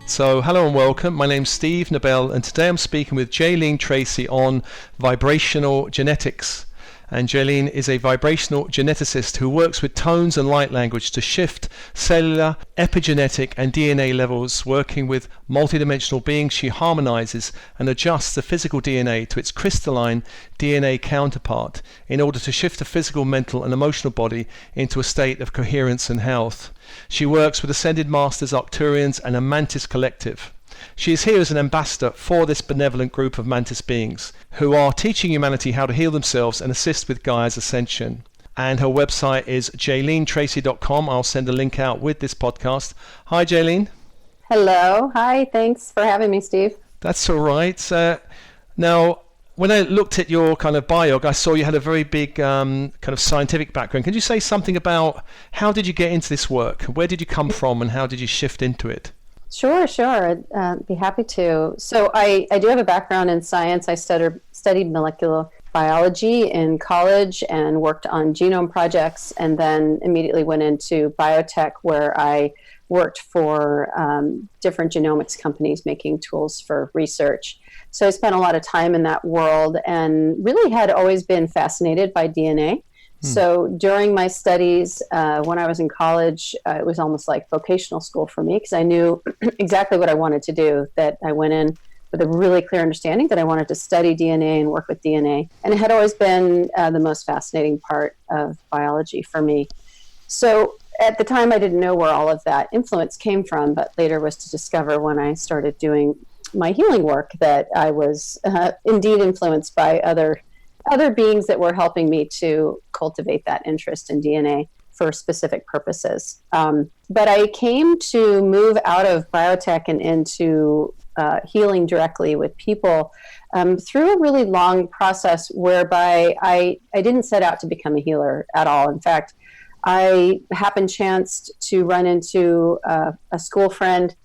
So hello and welcome. My name's Steve Nobel, and today I'm speaking with Jeilene Tracy on vibrational genetics. And Jeilene is a vibrational geneticist who works with tones and light language to shift cellular, epigenetic and DNA levels. Working with multidimensional beings, she harmonizes and adjusts the physical DNA to its crystalline DNA counterpart in order to shift the physical, mental and emotional body into a state of coherence and health. She works with Ascended Masters, Arcturians and a Mantis collective. She is here as an ambassador for this benevolent group of Mantis beings who are teaching humanity how to heal themselves and assist with Gaia's Ascension. And her website is JaileneTracy.com. I'll send a link out with this podcast. Hi, Jeilene. Hello. Hi. Thanks for having me, Steve. That's all right. Now, when I looked at your kind of bio, I saw you had a very big kind of scientific background. Can you say something about how did you get into this work? Where did you come from and how did you shift into it? Sure. I'd be happy to. So I do have a background in science. I studied molecular biology in college and worked on genome projects, and then immediately went into biotech where I worked for different genomics companies making tools for research. So I spent a lot of time in that world and really had always been fascinated by DNA. So during my studies, when I was in college, it was almost like vocational school for me because I knew exactly what I wanted to do, that I went in with a really clear understanding that I wanted to study DNA and work with DNA. And it had always been the most fascinating part of biology for me. So at the time, I didn't know where all of that influence came from, but later was to discover when I started doing my healing work that I was indeed influenced by other beings that were helping me to cultivate that interest in DNA for specific purposes. But I came to move out of biotech and into healing directly with people through a really long process whereby I didn't set out to become a healer at all. In fact, I happened chanced to run into a school friend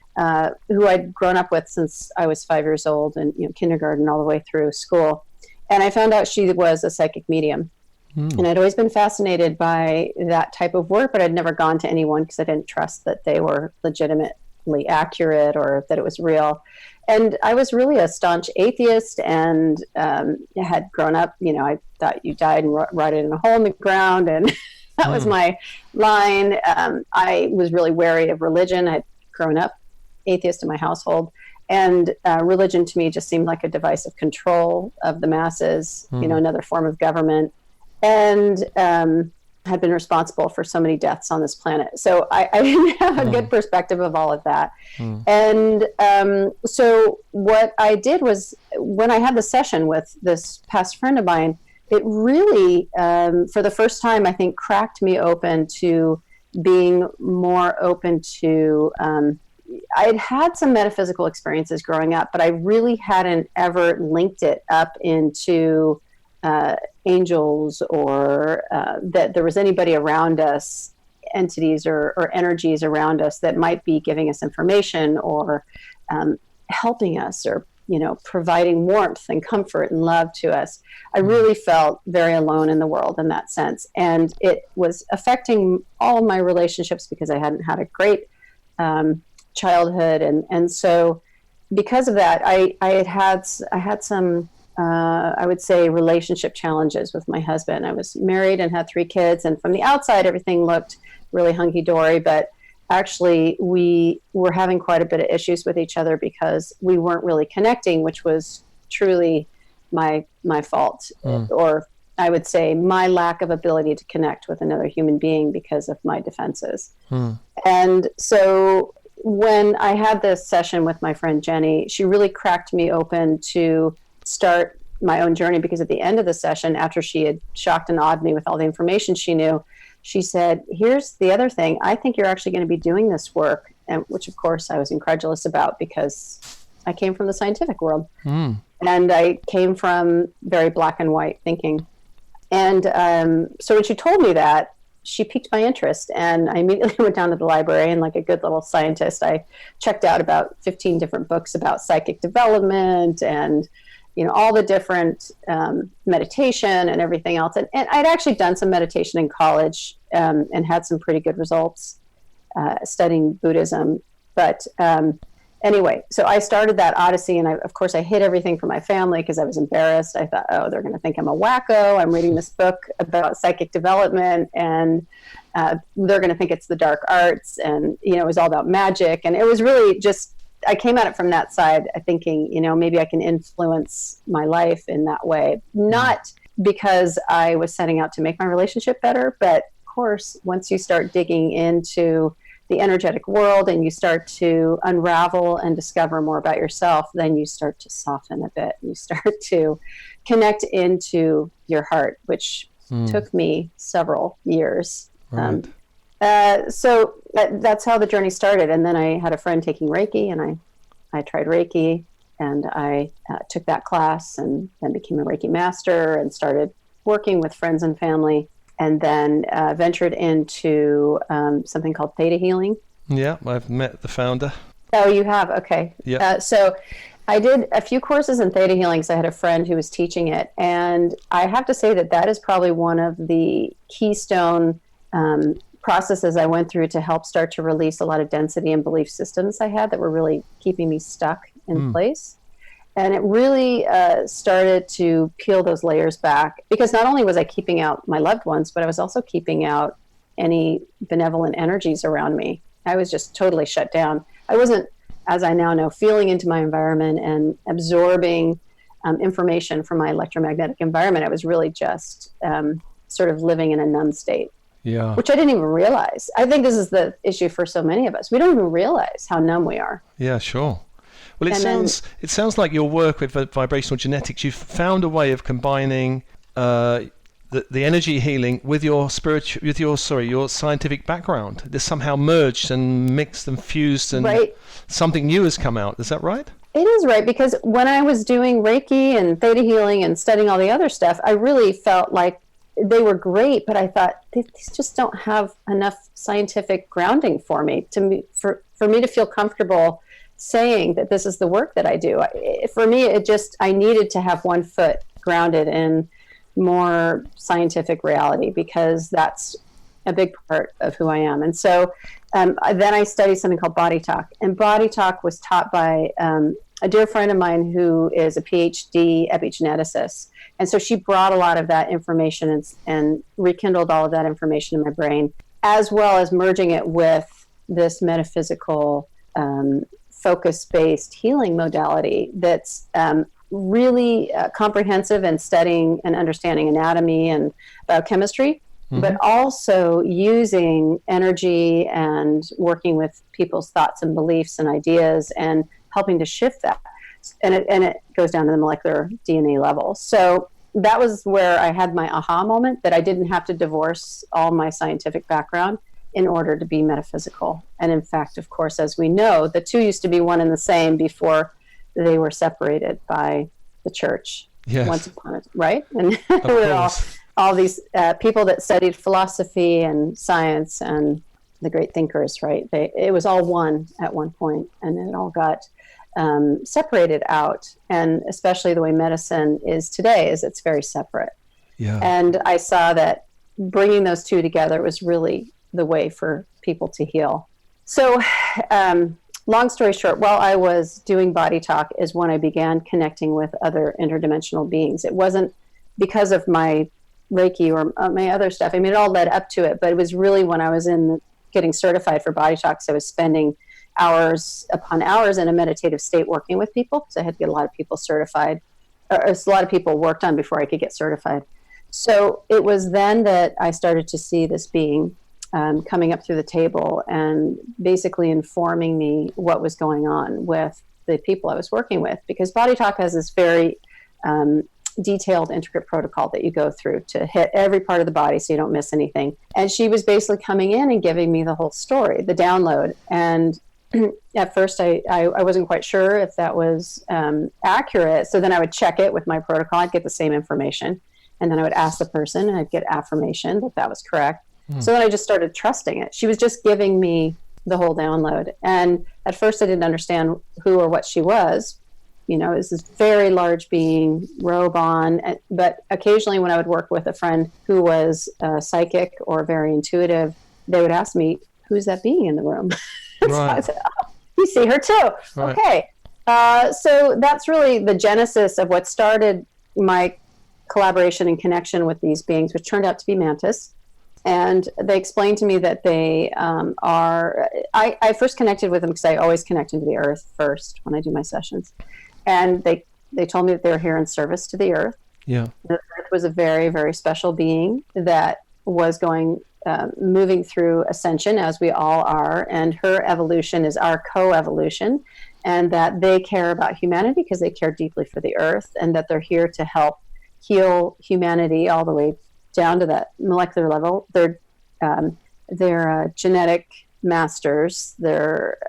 who I'd grown up with since I was 5 years old, and kindergarten all the way through school. And I found out she was a psychic medium. And I'd always been fascinated by that type of work, but I'd never gone to anyone because I didn't trust that they were legitimately accurate or that it was real. And I was really a staunch atheist and had grown up, I thought you died and rotted in a hole in the ground. And that was my line. I was really wary of religion. I'd grown up atheist in my household. And religion to me just seemed like a device of control of the masses, another form of government, and had been responsible for so many deaths on this planet. So I didn't have a good perspective of all of that. And so what I did was, when I had the session with this past friend of mine, it really, for the first time, I think, cracked me open to being more open to I'd had some metaphysical experiences growing up, but I really hadn't ever linked it up into angels or that there was anybody around us, entities or energies around us that might be giving us information or helping us or, providing warmth and comfort and love to us. I really felt very alone in the world in that sense. And it was affecting all of my relationships because I hadn't had a great childhood, and so because of that, I had some I would say relationship challenges with my husband. I was married and had 3 kids, and from the outside everything looked really hunky-dory, but actually we were having quite a bit of issues with each other because we weren't really connecting, which was truly my fault, or I would say my lack of ability to connect with another human being because of my defenses. And so when I had this session with my friend Jenny, she really cracked me open to start my own journey, because at the end of the session, after she had shocked and awed me with all the information she knew, she said, here's the other thing. I think you're actually going to be doing this work, and which of course I was incredulous about because I came from the scientific world. And I came from very black and white thinking. And so when she told me that, she piqued my interest, and I immediately went down to the library, and like a good little scientist, I checked out about 15 different books about psychic development and, all the different meditation and everything else. And I'd actually done some meditation in college and had some pretty good results studying Buddhism. But Anyway, so I started that odyssey, and of course I hid everything from my family because I was embarrassed. I thought, oh, they're going to think I'm a wacko. I'm reading this book about psychic development, and they're going to think it's the dark arts, and it was all about magic. And it was really just, I came at it from that side, thinking, maybe I can influence my life in that way. Not because I was setting out to make my relationship better, but of course, once you start digging into the energetic world and you start to unravel and discover more about yourself, then you start to soften a bit. You start to connect into your heart, which took me several years. Right. So that's how the journey started. And then I had a friend taking Reiki, and I tried Reiki, and I took that class and then became a Reiki master and started working with friends and family. And then ventured into something called theta healing. Yeah, I've met the founder. Oh, you have? Okay. Yeah. So I did a few courses in theta healing because I had a friend who was teaching it. And I have to say that is probably one of the keystone processes I went through to help start to release a lot of density and belief systems I had that were really keeping me stuck in place. And it really started to peel those layers back, because not only was I keeping out my loved ones, but I was also keeping out any benevolent energies around me. I was just totally shut down. I wasn't, as I now know, feeling into my environment and absorbing information from my electromagnetic environment. I was really just sort of living in a numb state, which I didn't even realize. I think this is the issue for so many of us. We don't even realize how numb we are. Yeah, sure. Well, it sounds like your work with vibrational genetics, you've found a way of combining the energy healing with your your scientific background. They're somehow merged and mixed and fused, and something new has come out. Is that right? It is right, because when I was doing Reiki and theta healing and studying all the other stuff, I really felt like they were great, but I thought these just don't have enough scientific grounding for me for me to feel comfortable saying that this is the work that I do. For me, I needed to have one foot grounded in more scientific reality, because that's a big part of who I am. And so then I studied something called body talk, and body talk was taught by a dear friend of mine who is a PhD epigeneticist. And so she brought a lot of that information and rekindled all of that information in my brain, as well as merging it with this metaphysical focus-based healing modality that's really comprehensive in studying and understanding anatomy and biochemistry, but also using energy and working with people's thoughts and beliefs and ideas and helping to shift that. And it goes down to the molecular DNA level. So that was where I had my aha moment, that I didn't have to divorce all my scientific background in order to be metaphysical. And in fact, of course, as we know, the two used to be one and the same before they were separated by the church. Yes. Once upon a time, right? And there were all these people that studied philosophy and science and the great thinkers, right? It was all one at one point, and it all got separated out. And especially the way medicine is today is it's very separate. Yeah. And I saw that bringing those two together was really the way for people to heal. So long story short, while I was doing body talk is when I began connecting with other interdimensional beings. It wasn't because of my Reiki or my other stuff. I mean, it all led up to it, but it was really when I was getting certified for body talk. So I was spending hours upon hours in a meditative state working with people. So I had to get a lot of people certified. A lot of people worked on before I could get certified. So it was then that I started to see this being coming up through the table and basically informing me what was going on with the people I was working with, because body talk has this very detailed, intricate protocol that you go through to hit every part of the body so you don't miss anything. And she was basically coming in and giving me the whole story, the download. And at first I wasn't quite sure if that was accurate. So then I would check it with my protocol. I'd get the same information. And then I would ask the person, and I'd get affirmation that was correct. So then I just started trusting it. She was just giving me the whole download. And at first I didn't understand who or what she was. You know, it was this very large being, robe on. But occasionally when I would work with a friend who was psychic or very intuitive, they would ask me, who's that being in the room? Right. So I said, You see her too. Right. Okay. So that's really the genesis of what started my collaboration and connection with these beings, which turned out to be Mantis. And they explained to me that they I first connected with them because I always connect into the earth first when I do my sessions. And they told me that they were here in service to the earth. Yeah. The earth was a very, very special being that was moving through ascension, as we all are. And her evolution is our co-evolution. And that they care about humanity because they care deeply for the earth, and that they're here to help heal humanity all the way down to that molecular level. They're genetic masters. They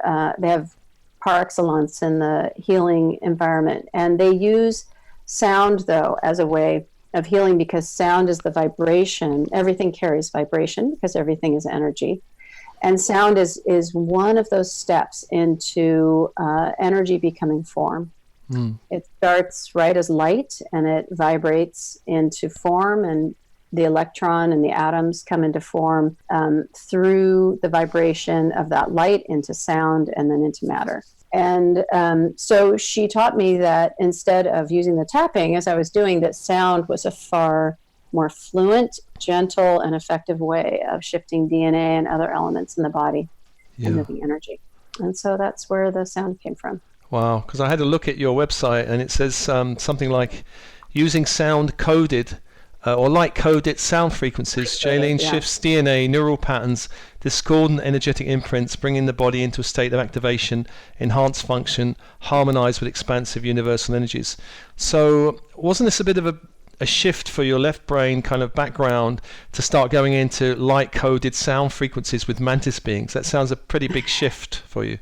have par excellence in the healing environment, and they use sound though as a way of healing, because sound is the vibration. Everything carries vibration because everything is energy, and sound is one of those steps into energy becoming form. It starts right as light, and it vibrates into form, and the electron and the atoms come into form through the vibration of that light into sound and then into matter. And so she taught me that instead of using the tapping, as I was doing, that sound was a far more fluent, gentle, and effective way of shifting DNA and other elements in the body and moving energy. And so that's where the sound came from. Wow, because I had a look at your website, and it says something like using sound coded or light coded sound frequencies. Jeilene shifts DNA, neural patterns, discordant energetic imprints, bringing the body into a state of activation, enhanced function, harmonize with expansive universal energies. So wasn't this a bit of a shift for your left brain kind of background to start going into light coded sound frequencies with Mantis beings? That sounds a pretty big shift for you.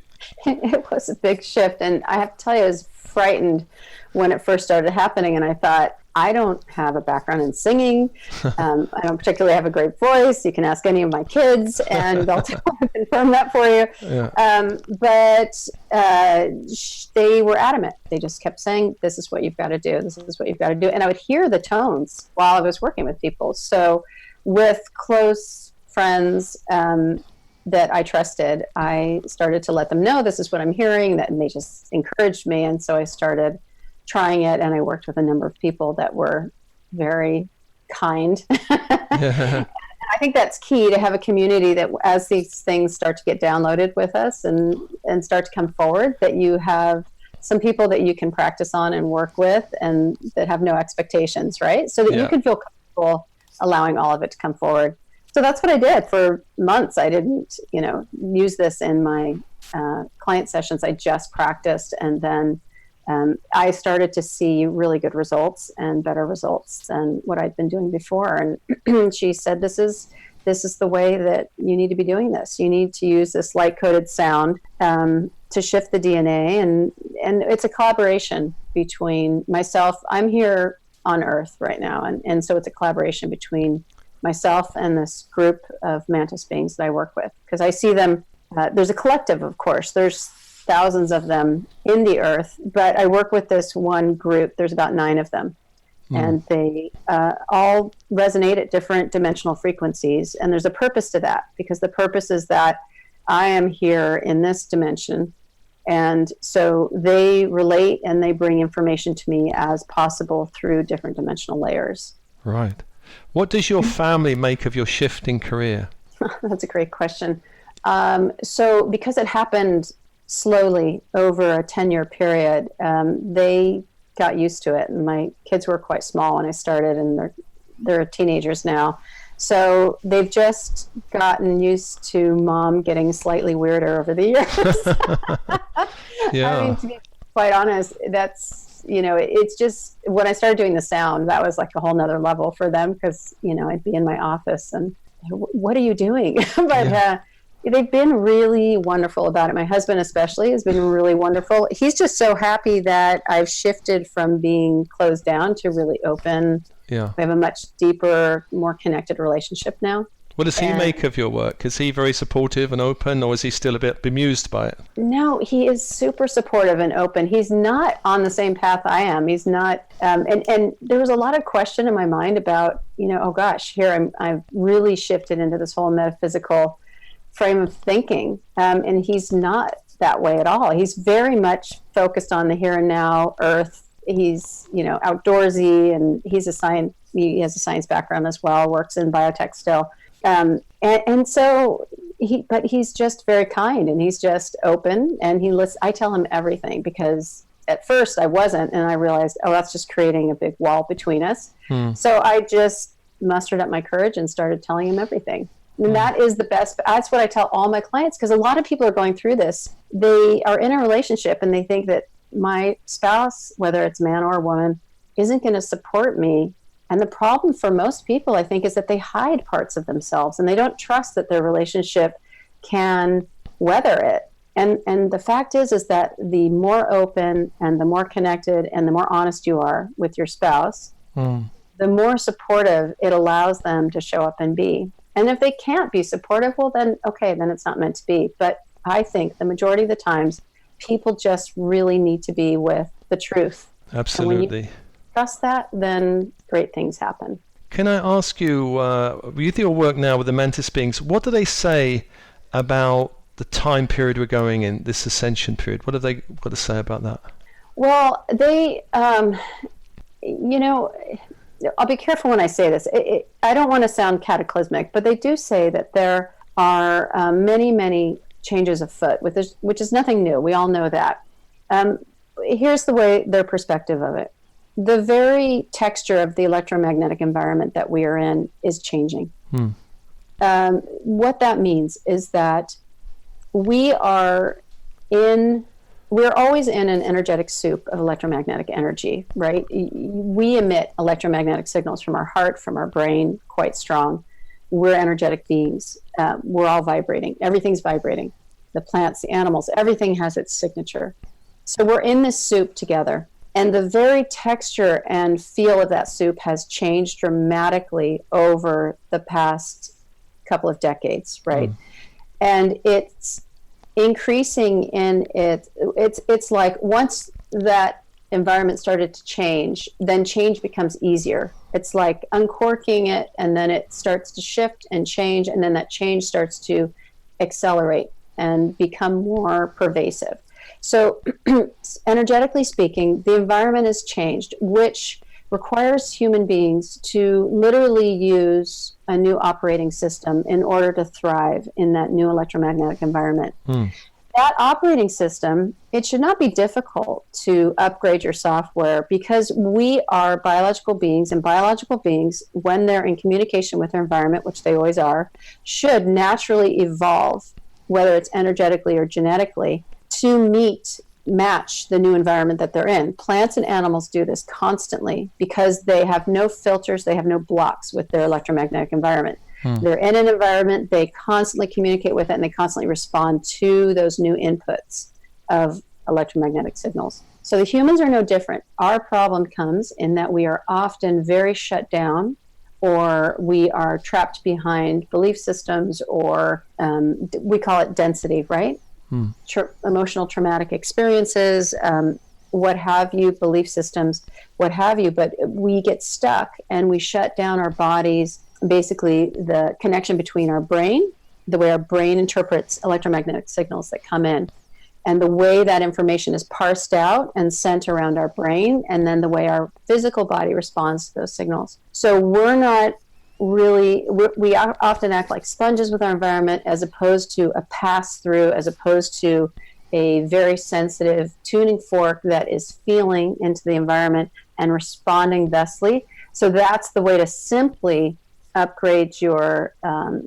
It was a big shift, and I have to tell you, I was frightened when it first started happening, and I thought, I don't have a background in singing. I don't particularly have a great voice. You can ask any of my kids, and they'll confirm that for you. Yeah. But they were adamant. They just kept saying, this is what you've got to do. This is what you've got to do. And I would hear the tones while I was working with people. So with close friends that I trusted, I started to let them know this is what I'm hearing, and they just encouraged me. And so I started trying it, and I worked with a number of people that were very kind. I think that's key, to have a community that as these things start to get downloaded with us and start to come forward, that you have some people that you can practice on and work with, and that have no expectations, right? So that you can feel comfortable allowing all of it to come forward. So that's what I did for months. I didn't, use this in my client sessions. I just practiced, and then I started to see really good results and better results than what I'd been doing before. And she said, this is the way that you need to be doing this. You need to use this light-coded sound to shift the DNA. And it's a collaboration between myself. I'm here on Earth right now. And so it's a collaboration between myself and this group of Mantis beings that I work with. Because I see them, there's a collective, of course. There's thousands of them in the earth, but I work with this one group. There's about 9 of them, and they all resonate at different dimensional frequencies. And there's a purpose to that, because the purpose is that I am here in this dimension, and so they relate and they bring information to me as possible through different dimensional layers. Right. What does your family make of your shift in career? That's a great question. So because it happened slowly over a 10-year period, they got used to it. And my kids were quite small when I started, and they're teenagers now. So they've just gotten used to mom getting slightly weirder over the years. I mean, to be quite honest, that's, it's just, when I started doing the sound, that was like a whole nother level for them, because, I'd be in my office and, what are you doing? But they've been really wonderful about it. My husband especially has been really wonderful. He's just so happy that I've shifted from being closed down to really open. Yeah. We have a much deeper, more connected relationship now. What does he make of your work? Is he very supportive and open, or is he still a bit bemused by it? No, he is super supportive and open. He's not on the same path I am. He's not, and there was a lot of question in my mind about, oh gosh, here I've really shifted into this whole metaphysical frame of thinking, and he's not that way at all. He's very much focused on the here and now, Earth. He's, outdoorsy, and he has a science background as well, works in biotech still. And so he's just very kind, and he's just open, and I tell him everything, because at first I wasn't, and I realized, that's just creating a big wall between us. So I just mustered up my courage and started telling him everything. And that is the best. That's what I tell all my clients, because a lot of people are going through this. They are in a relationship and they think that my spouse, whether it's man or woman, isn't going to support me. And the problem for most people, I think, is that they hide parts of themselves, and they don't trust that their relationship can weather it. And the fact is that the more open and the more connected and the more honest you are with your spouse, the more supportive it allows them to show up and be. And if they can't be supportive, well, then it's not meant to be. But I think the majority of the times, people just really need to be with the truth. Absolutely. And when you trust that, then great things happen. Can I ask you, with your work now with the Mantis beings, what do they say about the time period we're going in, this ascension period? What do they got to say about that? Well, they, I'll be careful when I say this. I don't want to sound cataclysmic, but they do say that there are many, many changes afoot, which is nothing new. We all know that. Here's their perspective of it. The very texture of the electromagnetic environment that we are in is changing. What that means is that we're always in an energetic soup of electromagnetic energy, right? We emit electromagnetic signals from our heart, from our brain, quite strong. We're energetic beings. We're all vibrating. Everything's vibrating. The plants, the animals, everything has its signature. So we're in this soup together. And the very texture and feel of that soup has changed dramatically over the past couple of decades, right? And it's increasing in it's like once that environment started to change, then change becomes easier. It's like uncorking it, and then it starts to shift and change, and then that change starts to accelerate and become more pervasive. So energetically speaking, the environment has changed, which requires human beings to literally use a new operating system in order to thrive in that new electromagnetic environment. That operating system, it should not be difficult to upgrade your software, because we are biological beings, and biological beings, when they're in communication with their environment, which they always are, should naturally evolve, whether it's energetically or genetically, to match the new environment that they're in. Plants and animals do this constantly because they have no filters, they have no blocks with their electromagnetic environment. They're in an environment, they constantly communicate with it, and they constantly respond to those new inputs of electromagnetic signals. So the humans are no different. Our problem comes in that we are often very shut down, or we are trapped behind belief systems, or we call it density, right? Emotional traumatic experiences, what have you, belief systems, what have you. But we get stuck and we shut down our bodies, basically the connection between our brain, the way our brain interprets electromagnetic signals that come in, and the way that information is parsed out and sent around our brain, and then the way our physical body responds to those signals. So we're not really, we often act like sponges with our environment, as opposed to a pass-through, as opposed to a very sensitive tuning fork that is feeling into the environment and responding thusly. So that's the way to simply upgrade your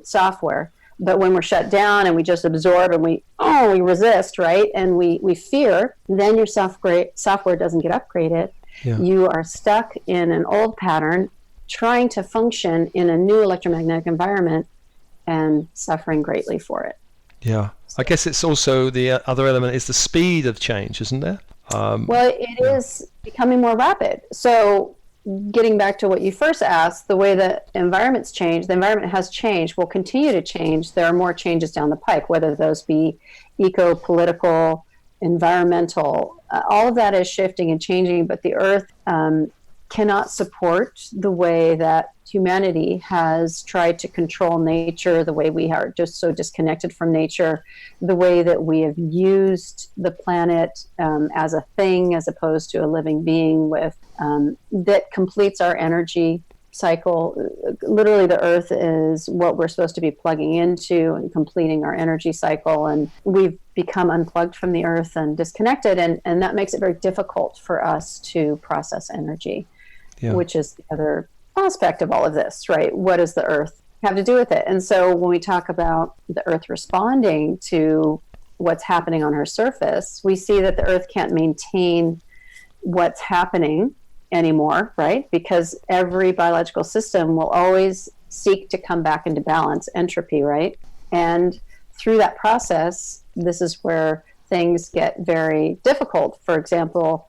software. But when we're shut down and we just absorb and we resist, right, and we fear, then your software doesn't get upgraded. You are stuck in an old pattern, trying to function in a new electromagnetic environment, and suffering greatly for it. I guess it's also the other element is the speed of change, isn't there? Well, it is becoming more rapid. So getting back to what you first asked, the way the environment's changed, the environment has changed, will continue to change. There are more changes down the pike, whether those be eco-political, environmental, all of that is shifting and changing, but the Earth cannot support the way that humanity has tried to control nature, the way we are just so disconnected from nature, the way that we have used the planet as a thing as opposed to a living being with that completes our energy cycle. Literally, the earth is what we're supposed to be plugging into and completing our energy cycle, and we've become unplugged from the earth and disconnected, and that makes it very difficult for us to process energy, which is the other aspect of all of this, right? What does the earth have to do with it? And so when we talk about the earth responding to what's happening on her surface, we see that the earth can't maintain what's happening anymore, right? Because every biological system will always seek to come back into balance, entropy, right? And through that process, this is where things get very difficult. For example,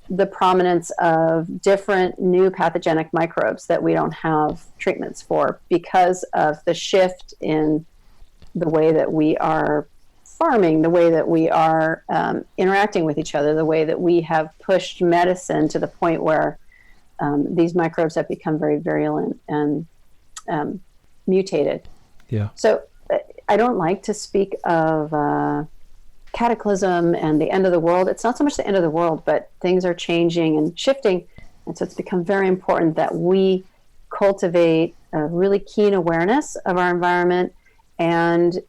the prominence of different new pathogenic microbes that we don't have treatments for because of the shift in the way that we are farming, the way that we are interacting with each other, the way that we have pushed medicine to the point where these microbes have become very virulent and mutated. Yeah. So I don't like to speak of cataclysm and the end of the world. It's not so much the end of the world, but things are changing and shifting. And so it's become very important that we cultivate a really keen awareness of our environment, and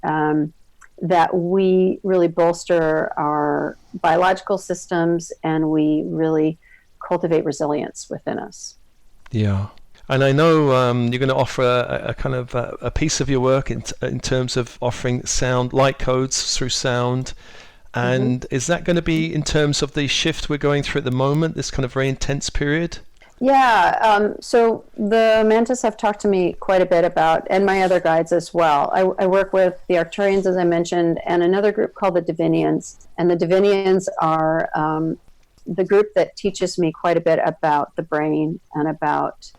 that we really bolster our biological systems, and we really cultivate resilience within us. Yeah. And I know you're going to offer a kind of a piece of your work in terms of offering sound, light codes through sound. And is that going to be in terms of the shift we're going through at the moment, this kind of very intense period? Yeah. So the Mantis have talked to me quite a bit about, and my other guides as well. I work with the Arcturians, as I mentioned, and another group called the Divinians. And the Divinians are the group that teaches me quite a bit about the brain and about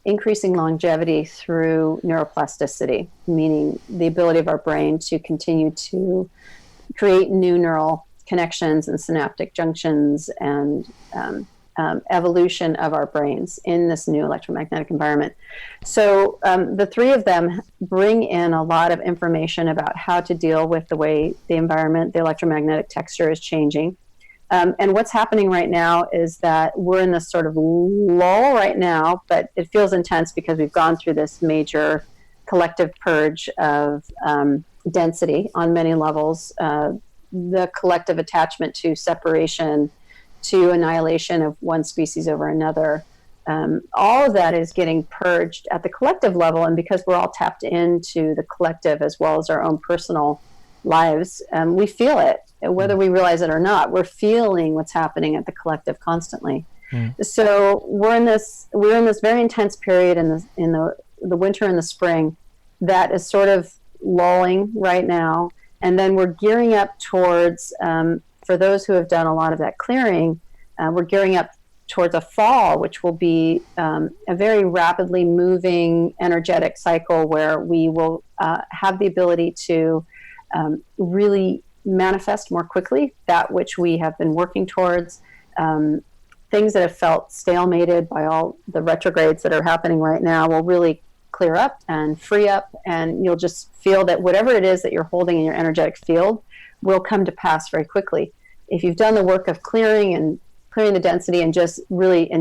increasing longevity through neuroplasticity, meaning the ability of our brain to continue to create new neural connections and synaptic junctions and evolution of our brains in this new electromagnetic environment. So the three of them bring in a lot of information about how to deal with the way the environment, the electromagnetic texture is changing. And what's happening right now is that we're in this sort of lull right now, but it feels intense because we've gone through this major collective purge of density on many levels, the collective attachment to separation, to annihilation of one species over another. All of that is getting purged at the collective level, and because we're all tapped into the collective as well as our own personal lives, we feel it. Whether we realize it or not, we're feeling what's happening at the collective constantly. So we're in this very intense period in the winter and the spring that is sort of lulling right now, and then we're gearing up towards, for those who have done a lot of that clearing, we're gearing up towards a fall, which will be a very rapidly moving energetic cycle where we will have the ability to really manifest more quickly that which we have been working towards. Things that have felt stalemated by all the retrogrades that are happening right now will really clear up and free up, and you'll just feel that whatever it is that you're holding in your energetic field will come to pass very quickly. If you've done the work of clearing the density and just really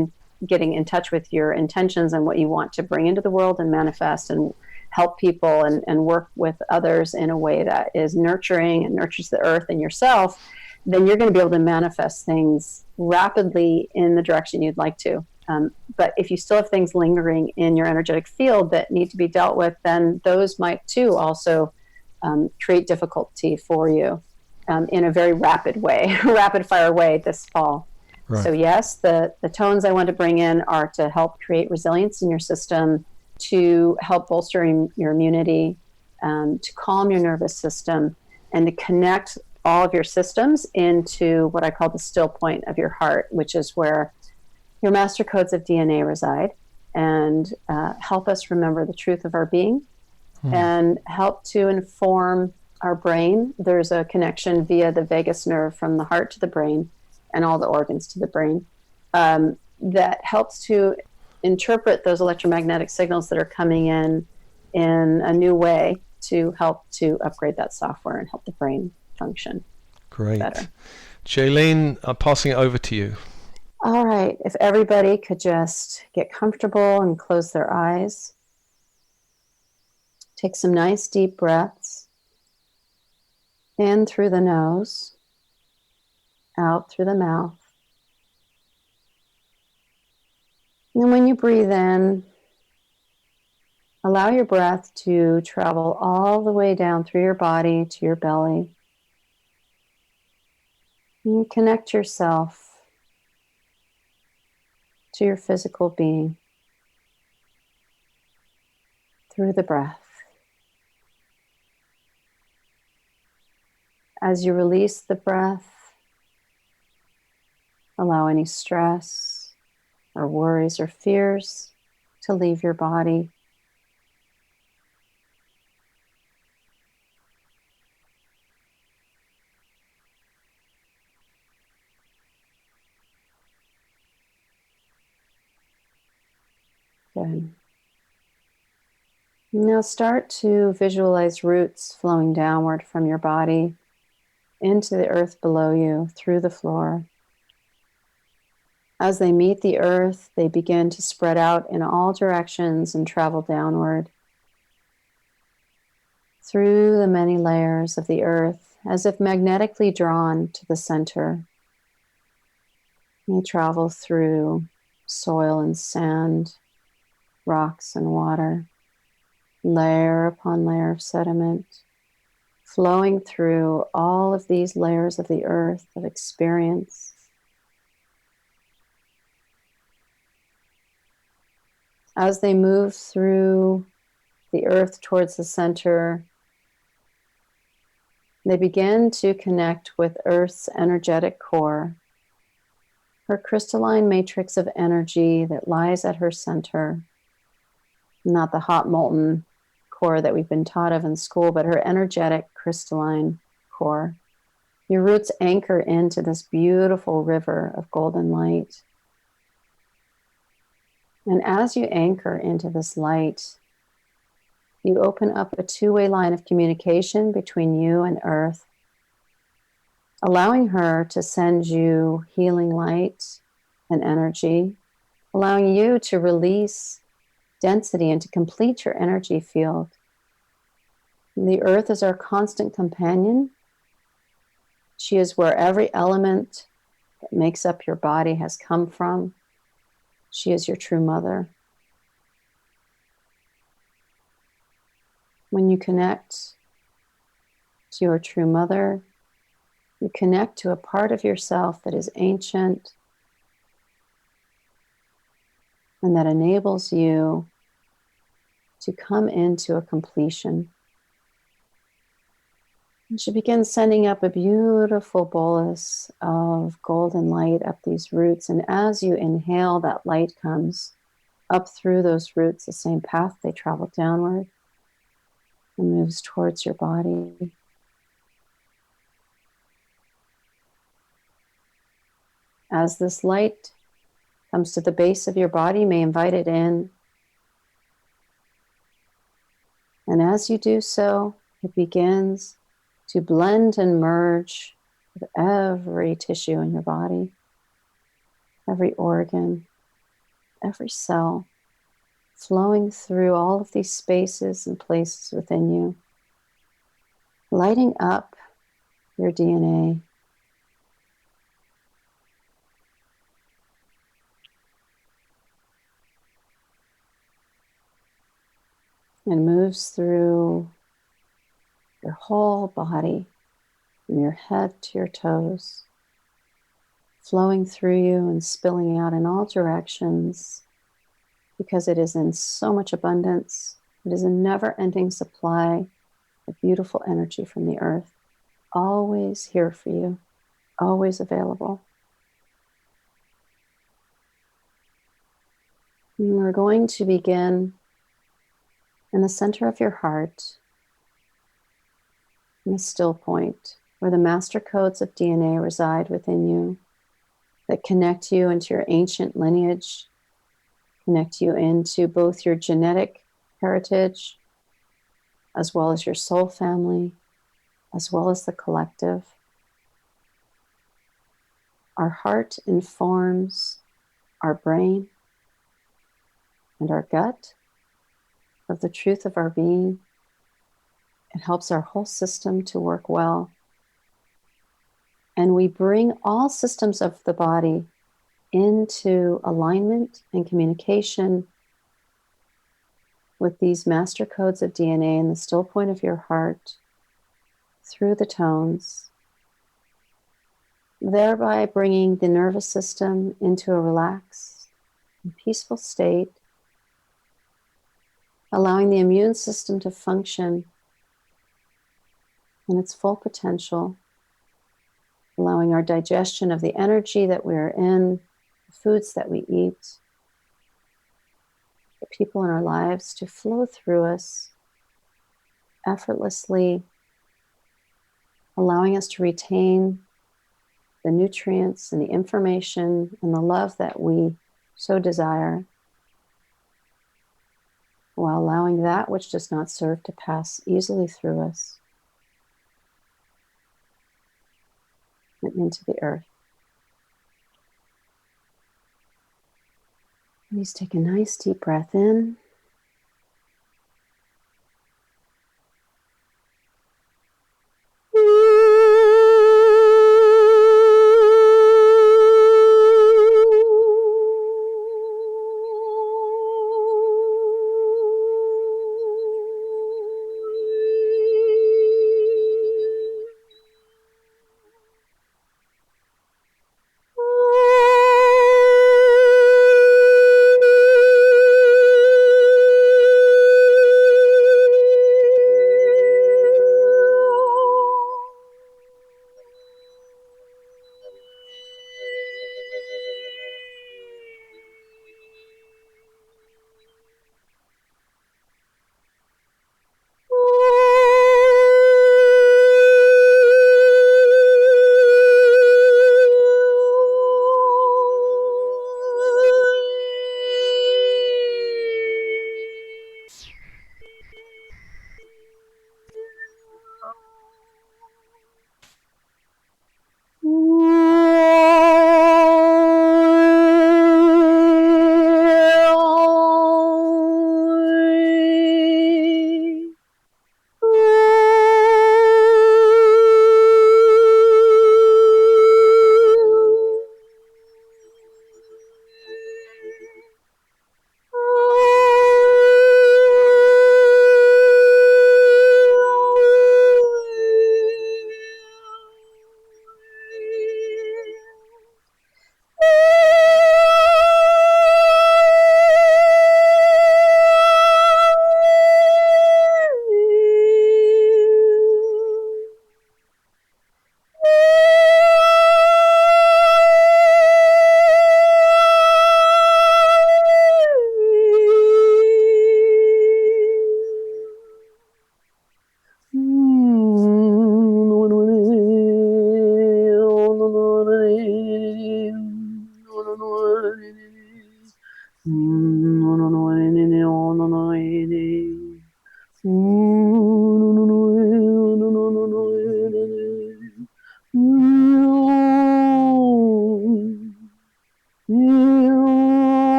getting in touch with your intentions and what you want to bring into the world and manifest and help people and work with others in a way that is nurturing and nurtures the earth and yourself, then you're going to be able to manifest things rapidly in the direction you'd like to. But if you still have things lingering in your energetic field that need to be dealt with, then those might too also create difficulty for you in a very rapid way, rapid fire way this fall. Right. So yes, the tones I want to bring in are to help create resilience in your system, to help bolster your immunity, to calm your nervous system, and to connect all of your systems into what I call the still point of your heart, which is where your master codes of DNA reside, and help us remember the truth of our being, and help to inform our brain. There's a connection via the vagus nerve from the heart to the brain and all the organs to the brain. that helps to interpret those electromagnetic signals that are coming in a new way to help to upgrade that software and help the brain function Great. better. Jeilene, I'm passing it over to you. All right. If everybody could just get comfortable and close their eyes. Take some nice deep breaths. In through the nose, out through the mouth. And when you breathe in, allow your breath to travel all the way down through your body to your belly. And you connect yourself to your physical being through the breath. As you release the breath, allow any stress or worries or fears to leave your body. Good. Now start to visualize roots flowing downward from your body into the earth below you, through the floor. As they meet the earth, they begin to spread out in all directions and travel downward through the many layers of the earth, as if magnetically drawn to the center. They travel through soil and sand, rocks and water, layer upon layer of sediment, flowing through all of these layers of the earth of experience. As they move through the earth towards the center, they begin to connect with Earth's energetic core, her crystalline matrix of energy that lies at her center, not the hot molten core that we've been taught of in school, but her energetic crystalline core. Your roots anchor into this beautiful river of golden light. And as you anchor into this light, you open up a two-way line of communication between you and Earth, allowing her to send you healing light and energy, allowing you to release density and to complete your energy field. The earth is our constant companion. She is where every element that makes up your body has come from. She is your true mother. When you connect to your true mother, you connect to a part of yourself that is ancient and that enables you to come into a completion. And she begins sending up a beautiful bolus of golden light up these roots. And as you inhale, that light comes up through those roots, the same path they travel downward, and moves towards your body. As this light comes to the base of your body, you may invite it in. And as you do so, it begins to blend and merge with every tissue in your body, every organ, every cell, flowing through all of these spaces and places within you, lighting up your DNA. And moves through your whole body, from your head to your toes, flowing through you and spilling out in all directions, because it is in so much abundance. It is a never-ending supply of beautiful energy from the earth, always here for you, always available. And we're going to begin in the center of your heart, in a still point, where the master codes of DNA reside within you. that connect you into your ancient lineage, connect you into both your genetic heritage, as well as your soul family, as well as the collective. Our heart informs our brain and our gut of the truth of our being. It helps our whole system to work well. And we bring all systems of the body into alignment and communication with these master codes of DNA in the still point of your heart through the tones, thereby bringing the nervous system into a relaxed and peaceful state, allowing the immune system to function in its full potential, allowing our digestion of the energy that we're in, the foods that we eat, the people in our lives to flow through us effortlessly, allowing us to retain the nutrients and the information and the love that we so desire, while allowing that which does not serve to pass easily through us and into the earth. Please take a nice deep breath in.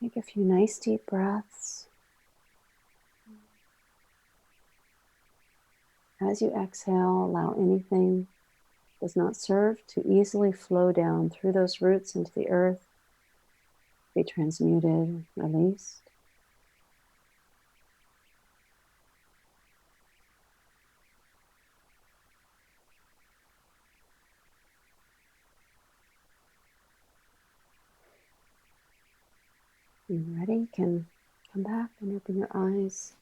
Take a few nice deep breaths. As you exhale, allow anything that does not serve to easily flow down through those roots into the earth, be transmuted, released. When you're ready, you can come back and open your eyes.